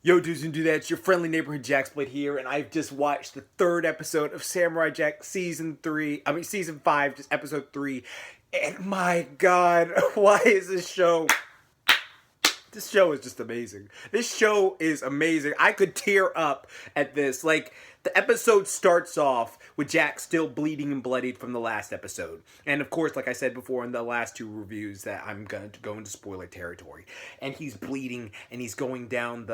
Yo, dudes and dudettes, your friendly neighborhood Jack Split here, and I've just watched the third episode of Samurai Jack season 5, just episode 3. And my god, why is this show? This show is just amazing. This show is amazing. I could tear up at this. Like, the episode starts off with Jack still bleeding and bloodied from the last episode. And of course, like I said before in the last two reviews, that I'm going to go into spoiler territory. And he's bleeding, and he's going down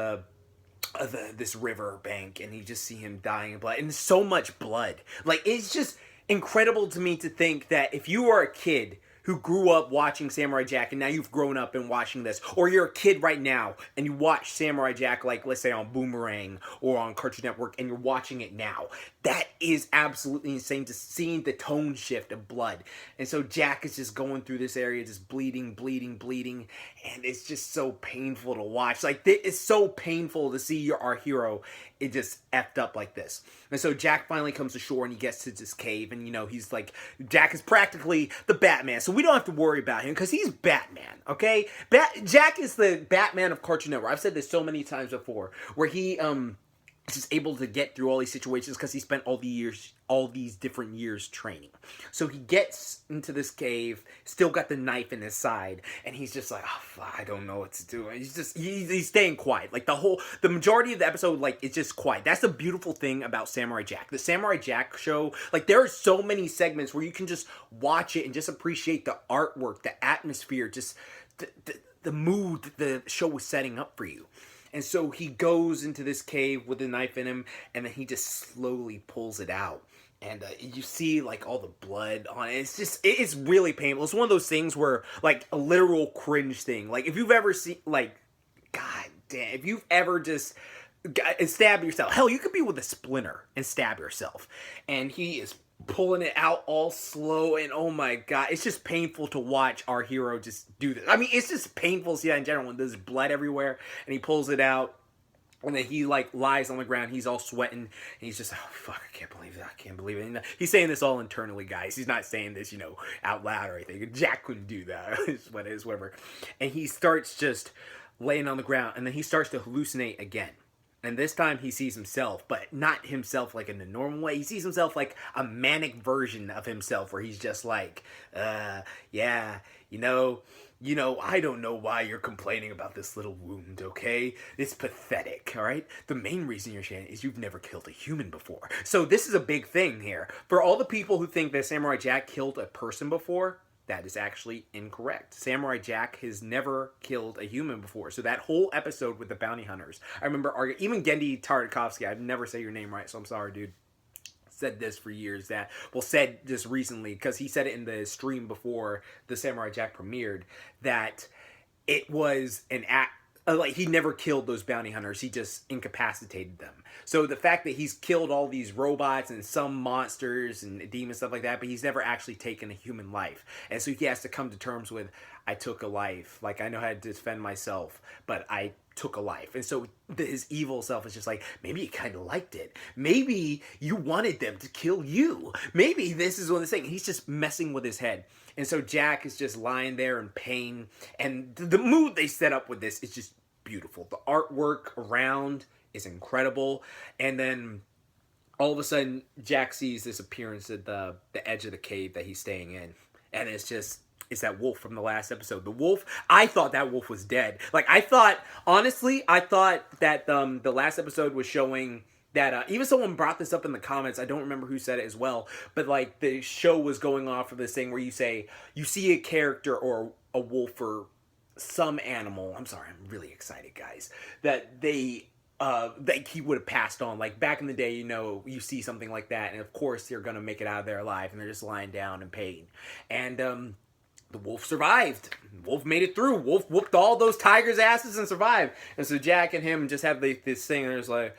this river bank, and you just see him dying of blood, and so much blood. Like, it's just incredible to me to think that if you are a kid who grew up watching Samurai Jack and now you've grown up and watching this, or you're a kid right now and you watch Samurai Jack, like, let's say on Boomerang or on Cartoon Network, and you're watching it now, that is absolutely insane to seeing the tone shift of blood. And so Jack is just going through this area, just bleeding, and it's just so painful to watch. Like, it's so painful to see our hero, it just effed up like this. And so Jack finally comes ashore, and he gets to this cave, and he's like, Jack is practically the Batman, so we don't have to worry about him because he's Batman, okay? Jack is the Batman of Cartoon Network. I've said this so many times before, where he is just able to get through all these situations because he spent all these different years training. So he gets into this cave, still got the knife in his side, and he's just like, oh, I don't know what to do. And he's staying quiet. Like, the majority of the episode, like, it's just quiet. That's the beautiful thing about Samurai Jack. The Samurai Jack show, like, there are so many segments where you can just watch it and just appreciate the artwork, the atmosphere, just the mood that the show was setting up for you. And so he goes into this cave with a knife in him, and then he just slowly pulls it out. And you see, like, all the blood on it. It's really painful. It's one of those things where, like, a literal cringe thing. Like, if you've ever seen, like, god damn, if you've ever just stabbed yourself. Hell, you could be with a splinter and stab yourself. And he is pulling it out all slow, and oh my god, it's just painful to watch our hero just do this. I mean, it's just painful to see that in general when there's blood everywhere, and he pulls it out, and then he, like, lies on the ground. He's all sweating, and he's just, oh fuck, I can't believe it. And he's saying this all internally, guys. He's not saying this, out loud or anything. Jack couldn't do that. It's what it is, whatever. And he starts just laying on the ground, and then he starts to hallucinate again. And this time he sees himself, but not himself like in the normal way. He sees himself like a manic version of himself, where he's just like, yeah, I don't know why you're complaining about this little wound, okay? It's pathetic, all right? The main reason you're saying is you've never killed a human before. So this is a big thing here. For all the people who think that Samurai Jack killed a person before, that is actually incorrect. Samurai Jack has never killed a human before. So that whole episode with the bounty hunters, I remember even Gendy Tartakovsky, I'd never say your name right, so I'm sorry, dude, said this for years, said this recently, because he said it in the stream before the Samurai Jack premiered, that it was an act, like, he never killed those bounty hunters, he just incapacitated them. So the fact that he's killed all these robots and some monsters and demons, stuff like that, but he's never actually taken a human life. And so he has to come to terms with, I took a life. Like, I know how to defend myself, but I took a life. And so his evil self is just like, maybe you kind of liked it. Maybe you wanted them to kill you. Maybe this is what it's saying. He's just messing with his head. And so Jack is just lying there in pain. And the mood they set up with this is just beautiful. The artwork around is incredible. And then all of a sudden, Jack sees this appearance at the edge of the cave that he's staying in. And it's that wolf from the last episode. The wolf, I thought that wolf was dead. Like, honestly, I thought that the last episode was showing that, even someone brought this up in the comments, I don't remember who said it as well, but, like, the show was going off of this thing where you see a character or a wolf or some animal, I'm sorry, I'm really excited, guys, that he would have passed on. Like, back in the day, you see something like that, and of course they're gonna make it out of there alive, and they're just lying down in pain. And the wolf survived. Wolf made it through. Wolf whooped all those tigers' asses and survived. And so Jack and him just have this thing, and they're just like,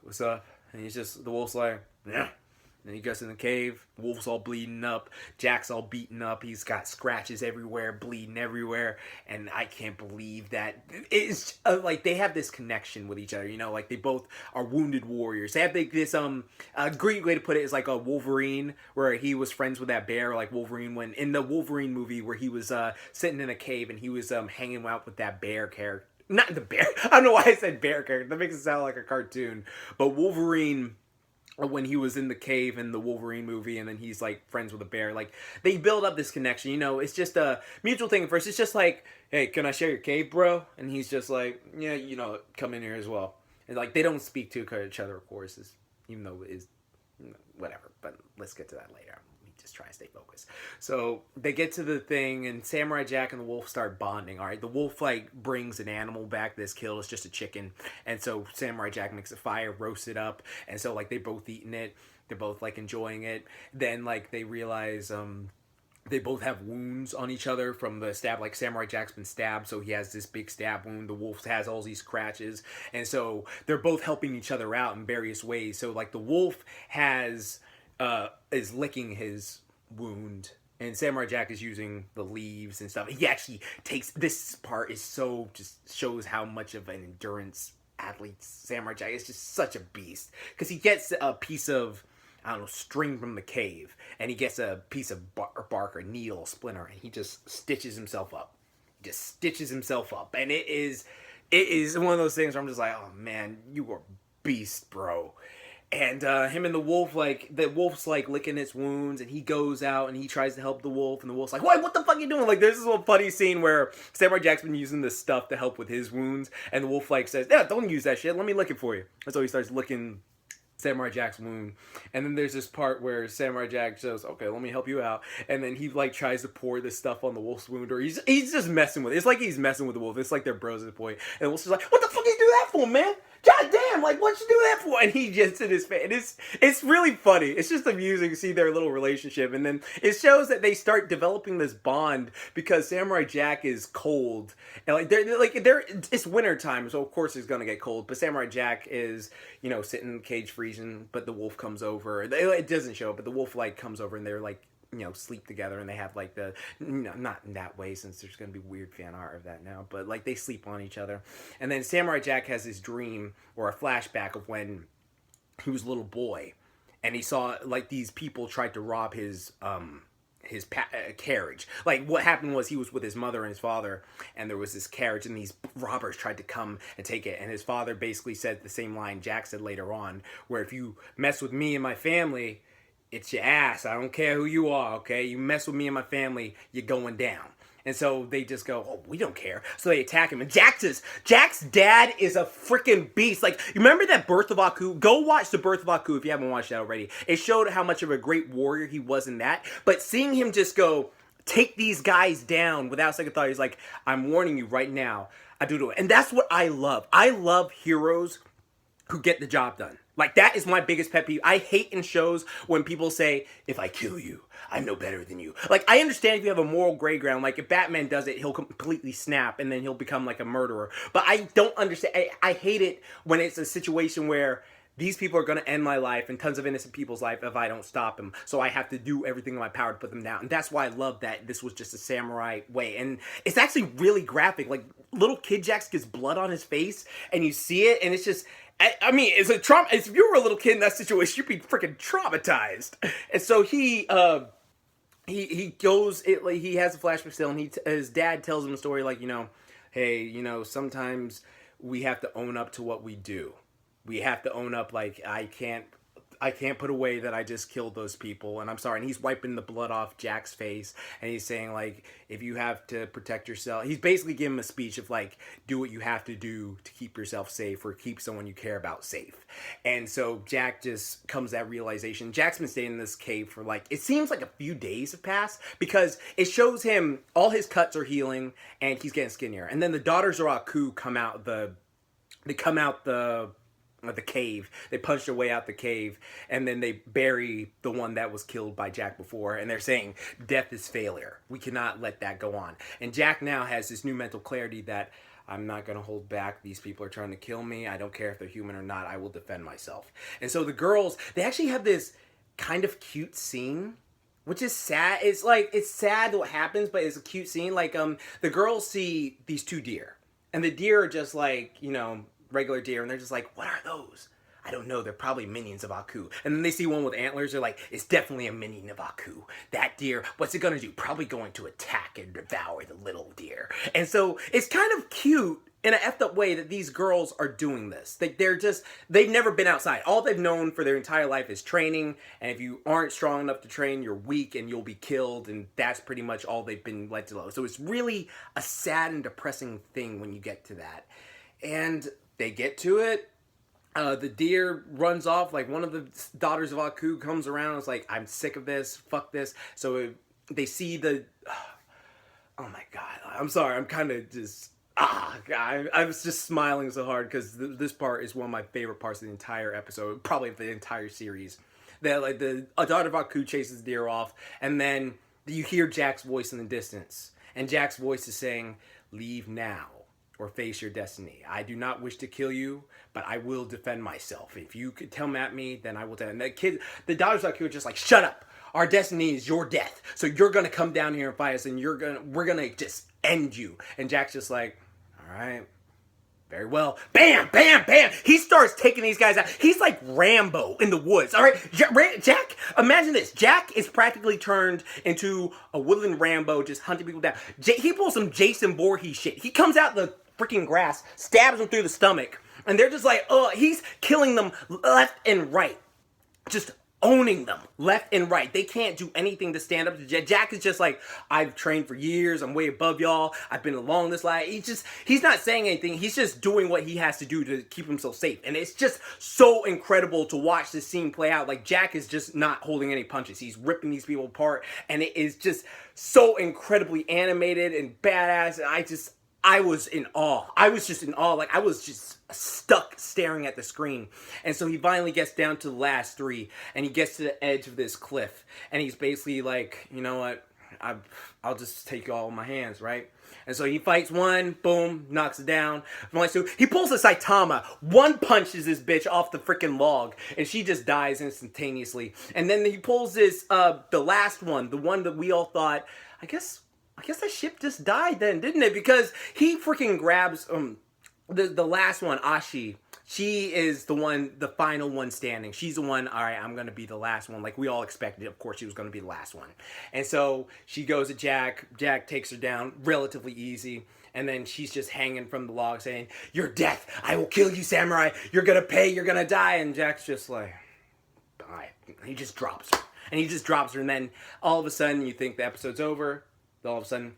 what's up? And the wolf's like, yeah. And he goes in the cave, the wolf's all bleeding up, Jack's all beaten up, he's got scratches everywhere, bleeding everywhere, and I can't believe that. It's like, they have this connection with each other, like, they both are wounded warriors. They have this, a great way to put it is like a Wolverine, where he was friends with that bear, like Wolverine, when, in the Wolverine movie, where he was sitting in a cave, and he was hanging out with that bear character, not the bear. I don't know why I said bear character. That makes it sound like a cartoon. But Wolverine, when he was in the cave in the Wolverine movie, and then he's like friends with a bear, like they build up this connection. You know, it's just a mutual thing at first. It's just like, hey, can I share your cave, bro? And he's just like, yeah, you know, come in here as well. And like they don't speak to each other, of course, even though it is whatever. But let's get to that later. Just try and stay focused. So they get to the thing, and Samurai Jack and the wolf start bonding. All right, the wolf like brings an animal back that's killed. It's just a chicken, and so Samurai Jack makes a fire, roasts it up, and so like they both eating it. They're both like enjoying it. Then like they realize they both have wounds on each other from the stab. Like Samurai Jack's been stabbed, so he has this big stab wound. The wolf has all these scratches, and so they're both helping each other out in various ways. So like the wolf is licking his wound, and Samurai Jack is using the leaves and stuff. He actually takes this part is so just shows how much of an endurance athlete Samurai Jack is. Just such a beast because he gets a piece of I don't know string from the cave, and he gets a piece of bark or needle splinter, and he just stitches himself up. He just stitches himself up, and it is one of those things where I'm just like, oh man, you are beast, bro. And him and the wolf, like, the wolf's, like, licking its wounds, and he goes out, and he tries to help the wolf, and the wolf's like, what the fuck are you doing? Like, there's this little funny scene where Samurai Jack's been using this stuff to help with his wounds, and the wolf, like, says, yeah, don't use that shit, let me lick it for you. And so he starts licking Samurai Jack's wound, and then there's this part where Samurai Jack says, okay, let me help you out, and then he, like, tries to pour this stuff on the wolf's wound, or he's just messing with it. It's like he's messing with the wolf. It's like they're bros at the point, and the wolf's just like, what the fuck you do that for, man? God damn, like, what'd you do that for? And he gets in his face. And it's really funny. It's just amusing to see their little relationship. And then it shows that they start developing this bond because Samurai Jack is cold. And it's winter time, so of course it's gonna get cold. But Samurai Jack is, you know, sitting in the cage freezing, but the wolf comes over. It doesn't show, but the wolf, like, comes over, and they're, like, you know, sleep together, and they have like the, you know, not in that way since there's gonna be weird fan art of that now, but like they sleep on each other. And then Samurai Jack has this dream or a flashback of when he was a little boy, and he saw like these people tried to rob his carriage. Like what happened was he was with his mother and his father, and there was this carriage, and these robbers tried to come and take it, and his father basically said the same line Jack said later on, where if you mess with me and my family, it's your ass. I don't care who you are, okay? You mess with me and my family, you're going down. And so they just go, oh, we don't care. So they attack him. And Jack's dad is a freaking beast. Like, you remember that Birth of Aku? Go watch the Birth of Aku if you haven't watched that already. It showed how much of a great warrior he was in that. But seeing him just go, take these guys down without second thought, he's like, I'm warning you right now. I do it. And that's what I love. I love heroes who get the job done. Like, that is my biggest pet peeve. I hate in shows when people say, if I kill you, I'm no better than you. Like, I understand if you have a moral gray ground. Like, if Batman does it, he'll completely snap, and then he'll become, like, a murderer. But I don't understand. I hate it when it's a situation where these people are going to end my life and tons of innocent people's life if I don't stop them. So I have to do everything in my power to put them down. And that's why I love that this was just a samurai way. And it's actually really graphic. Like, little Kid Jax gets blood on his face, and you see it, and it's just... I mean, it's a trauma. If you were a little kid in that situation, you'd be freaking traumatized. And so he goes. He has a flashback still, and his dad tells him a story like, you know, hey, you know, sometimes we have to own up to what we do. We have to own up. Like, I can't put away that I just killed those people, and I'm sorry. And he's wiping the blood off Jack's face, and he's saying, like, if you have to protect yourself, he's basically giving him a speech of, like, do what you have to do to keep yourself safe or keep someone you care about safe. And so Jack just comes to that realization. Jack's been staying in this cave for, like, it seems like a few days have passed, because it shows him all his cuts are healing, and he's getting skinnier. And then the daughters of Aku come out the cave. They punch their way out the cave, and then they bury the one that was killed by Jack before, and they're saying death is failure. We cannot let that go on. And Jack now has this new mental clarity that I'm not going to hold back. These people are trying to kill me. I don't care if they're human or not. I will defend myself. And so the girls, they actually have this kind of cute scene, which is sad. It's like, it's sad what happens, but it's a cute scene. Like, the girls see these two deer, and the deer are just like, you know, regular deer, and they're just like, what are those? I don't know, they're probably minions of Aku. And then they see one with antlers, they're like, it's definitely a minion of Aku. That deer, what's it gonna do? Probably going to attack and devour the little deer. And so it's kind of cute in an effed up way that these girls are doing this. They've never been outside. All they've known for their entire life is training, and if you aren't strong enough to train, you're weak and you'll be killed, and that's pretty much all they've been led to know. So it's really a sad and depressing thing when you get to that. And they get to it. The deer runs off. Like, one of the daughters of Aku comes around and is like, I'm sick of this. Fuck this. So they see the... Oh my God. I'm sorry. I'm kind of just... God, I was just smiling so hard because this part is one of my favorite parts of the entire episode. Probably the entire series. That, like, a daughter of Aku chases the deer off. And then you hear Jack's voice in the distance. And Jack's voice is saying, leave now or face your destiny. I do not wish to kill you, but I will defend myself. If you could come at me, then I will tell. And the daughters of Aku are just like, shut up. Our destiny is your death. So you're going to come down here and fight us, and we're going to just end you. And Jack's just like, all right, very well. Bam, bam, bam. He starts taking these guys out. He's like Rambo in the woods. All right, Jack, imagine this. Jack is practically turned into a woodland Rambo, just hunting people down. He pulls some Jason Voorhees shit. He comes out the freaking grass, stabs them through the stomach, and they're just like, oh, he's killing them left and right. Just owning them left and right. They can't do anything to stand up to Jack. Jack is just like, I've trained for years. I'm way above y'all. I've been along this line. He's not saying anything. He's just doing what he has to do to keep himself safe. And it's just so incredible to watch this scene play out. Like, Jack is just not holding any punches. He's ripping these people apart. And it is just so incredibly animated and badass. And I was in awe. I was just in awe. Like, I was just stuck staring at the screen. And so he finally gets down to the last three, and he gets to the edge of this cliff, and he's basically like, you know what, I'll just take you all in my hands, right? And so he fights one, boom, knocks it down. He pulls a Saitama, one punches this bitch off the freaking log, and she just dies instantaneously. And then he pulls this, the last one, the one that we all thought, I guess that ship just died then, didn't it? Because he freaking grabs the last one, Ashi. She is the final one standing. She's the one, all right, I'm going to be the last one. Like we all expected, of course, she was going to be the last one. And so she goes to Jack. Jack takes her down relatively easy. And then she's just hanging from the log saying, your death, I will kill you, samurai. You're going to pay, you're going to die. And Jack's just like, bye. He just drops her. And he just drops her. And then all of a sudden you think the episode's over. All of a sudden,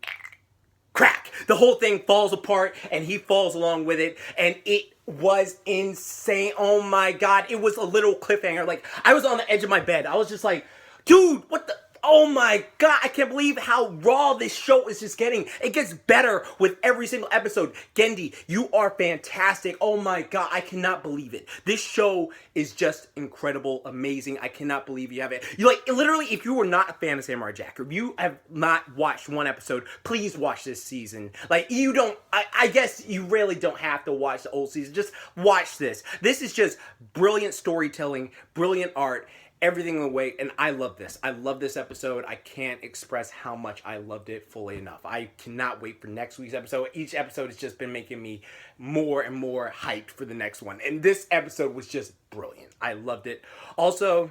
crack! The whole thing falls apart, and he falls along with it, and it was insane. Oh my God, it was a little cliffhanger. Like, I was on the edge of my bed. I was just like, dude, what the... Oh my God, I can't believe how raw this show is just getting. It gets better with every single episode. Gendy, you are fantastic. Oh my God, I cannot believe it. This show is just incredible, amazing. I cannot believe you have it. You like, literally, if you were not a fan of Samurai Jack, or you have not watched one episode, please watch this season. Like, you don't, I guess you really don't have to watch the old season. Just watch this. This is just brilliant storytelling, brilliant art, everything away, and I love this. I love this episode. I can't express how much I loved it fully enough. I cannot wait for next week's episode. Each episode has just been making me more and more hyped for the next one, and this episode was just brilliant. I loved it. Also,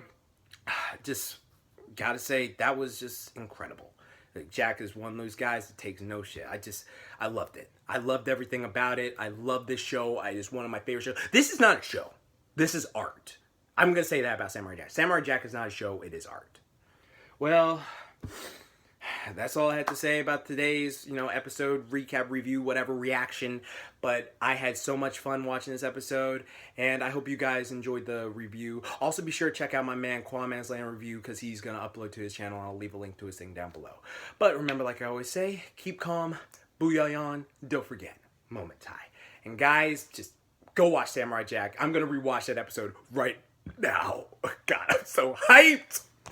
just gotta say, that was just incredible. Like, Jack is one of those guys that takes no shit. I loved it. I loved everything about it. I love this show. It's one of my favorite shows. This is not a show. This is art. I'm going to say that about Samurai Jack. Samurai Jack is not a show, it is art. Well, that's all I had to say about today's, episode, recap, review, whatever, reaction. But I had so much fun watching this episode, and I hope you guys enjoyed the review. Also, be sure to check out my man, Kwaman's Land Review, because he's going to upload to his channel, and I'll leave a link to his thing down below. But remember, like I always say, keep calm, booyah, don't forget, moment tie. And guys, just go watch Samurai Jack. I'm going to rewatch that episode right now. God, I'm so hyped.